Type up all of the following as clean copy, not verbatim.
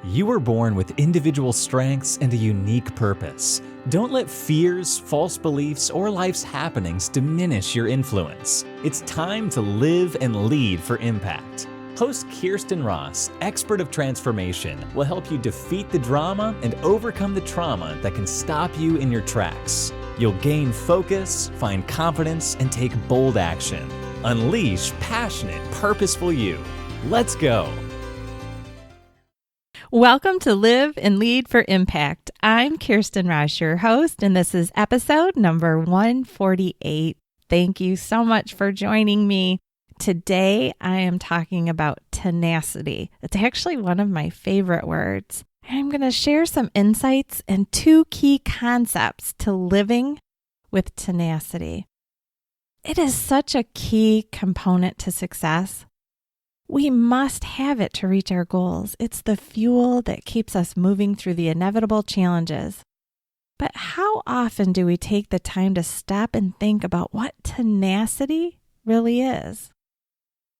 You were born with individual strengths and a unique purpose. Don't let fears, false beliefs, or life's happenings diminish your influence. It's time to live and lead for impact. Host Kirsten Ross, expert of transformation, will help you defeat the drama and overcome the trauma that can stop you in your tracks. You'll gain focus, find confidence, and take bold action. Unleash passionate, purposeful you. Let's go. Welcome to Live and Lead for Impact. I'm Kirsten Ross, your host, and this is episode number 148. Thank you so much for joining me. Today, I am talking about tenacity. It's actually one of my favorite words. I'm going to share some insights and two key concepts to living with tenacity. It is such a key component to success. We must have it to reach our goals. It's the fuel that keeps us moving through the inevitable challenges. But how often do we take the time to stop and think about what tenacity really is?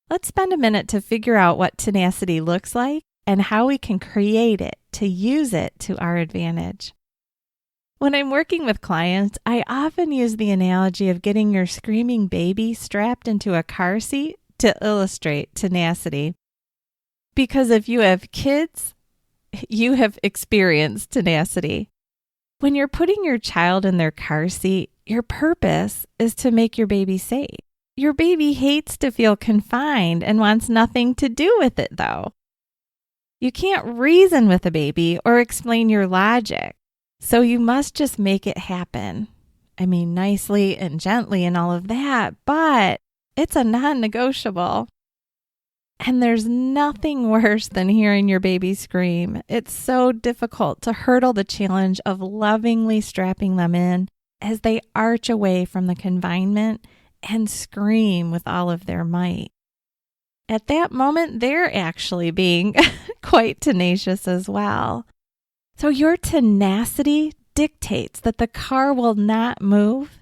Let's spend a minute to figure out what tenacity looks like and how we can create it to use it to our advantage. When I'm working with clients, I often use the analogy of getting your screaming baby strapped into a car seat to illustrate tenacity. Because if you have kids, you have experienced tenacity. When you're putting your child in their car seat, your purpose is to make your baby safe. Your baby hates to feel confined and wants nothing to do with it, though. You can't reason with a baby or explain your logic, so you must just make it happen. I mean, nicely and gently and all of that, but it's a non-negotiable. And there's nothing worse than hearing your baby scream. It's so difficult to hurdle the challenge of lovingly strapping them in as they arch away from the confinement and scream with all of their might. At that moment, they're actually being quite tenacious as well. So your tenacity dictates that the car will not move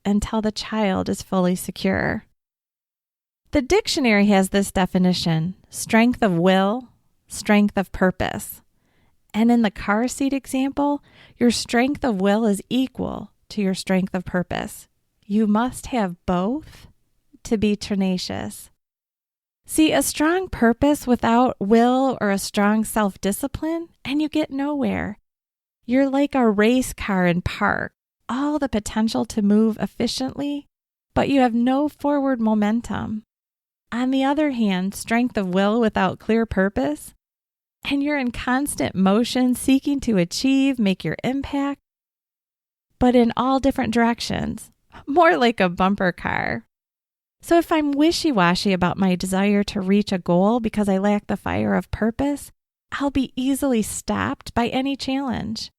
until the child is fully secure. The dictionary has this definition: strength of will, strength of purpose. And in the car seat example, your strength of will is equal to your strength of purpose. You must have both to be tenacious. See, a strong purpose without will or a strong self-discipline, and you get nowhere. You're like a race car in park, all the potential to move efficiently, but you have no forward momentum. On the other hand, strength of will without clear purpose, and you're in constant motion seeking to achieve, make your impact, but in all different directions, more like a bumper car. So if I'm wishy-washy about my desire to reach a goal because I lack the fire of purpose, I'll be easily stopped by any challenge.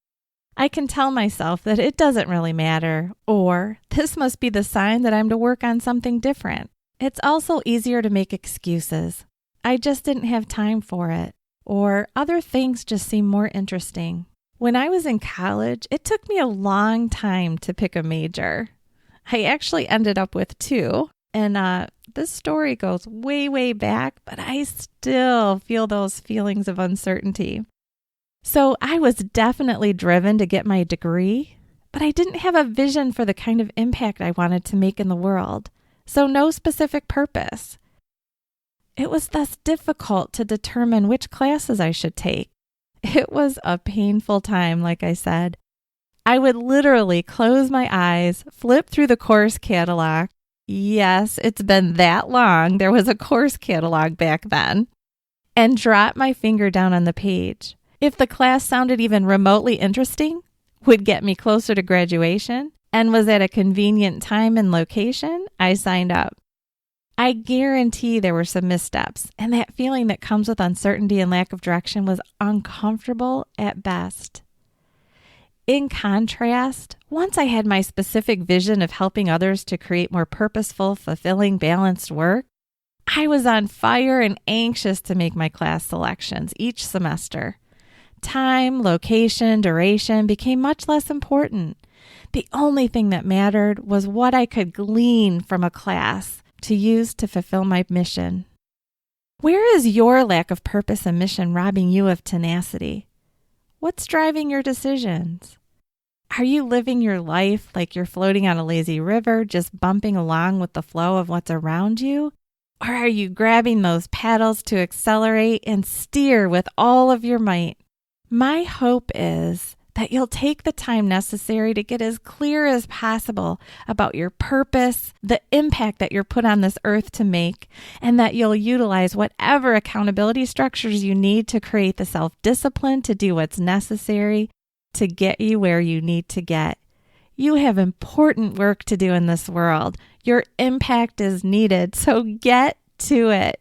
I can tell myself that it doesn't really matter, or this must be the sign that I'm to work on something different. It's also easier to make excuses. I just didn't have time for it, or other things just seem more interesting. When I was in college, it took me a long time to pick a major. I actually ended up with two, and this story goes way, way back, but I still feel those feelings of uncertainty. So I was definitely driven to get my degree, but I didn't have a vision for the kind of impact I wanted to make in the world. So no specific purpose. It was thus difficult to determine which classes I should take. It was a painful time, like I said. I would literally close my eyes, flip through the course catalog. Yes, it's been that long. There was a course catalog back then. And drop my finger down on the page. If the class sounded even remotely interesting, would get me closer to graduation, and was at a convenient time and location, I signed up. I guarantee there were some missteps, and that feeling that comes with uncertainty and lack of direction was uncomfortable at best. In contrast, once I had my specific vision of helping others to create more purposeful, fulfilling, balanced work, I was on fire and anxious to make my class selections each semester. Time, location, duration became much less important. The only thing that mattered was what I could glean from a class to use to fulfill my mission. Where is your lack of purpose and mission robbing you of tenacity? What's driving your decisions? Are you living your life like you're floating on a lazy river, just bumping along with the flow of what's around you? Or are you grabbing those paddles to accelerate and steer with all of your might? My hope is that you'll take the time necessary to get as clear as possible about your purpose, the impact that you're put on this earth to make, and that you'll utilize whatever accountability structures you need to create the self-discipline to do what's necessary to get you where you need to get. You have important work to do in this world. Your impact is needed, so get to it.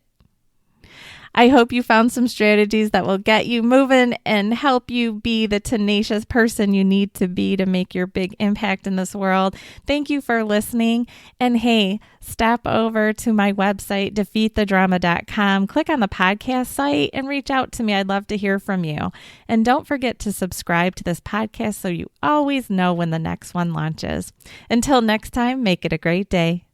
I hope you found some strategies that will get you moving and help you be the tenacious person you need to be to make your big impact in this world. Thank you for listening. And hey, stop over to my website, defeatthedrama.com, click on the podcast site and reach out to me. I'd love to hear from you. And don't forget to subscribe to this podcast so you always know when the next one launches. Until next time, make it a great day.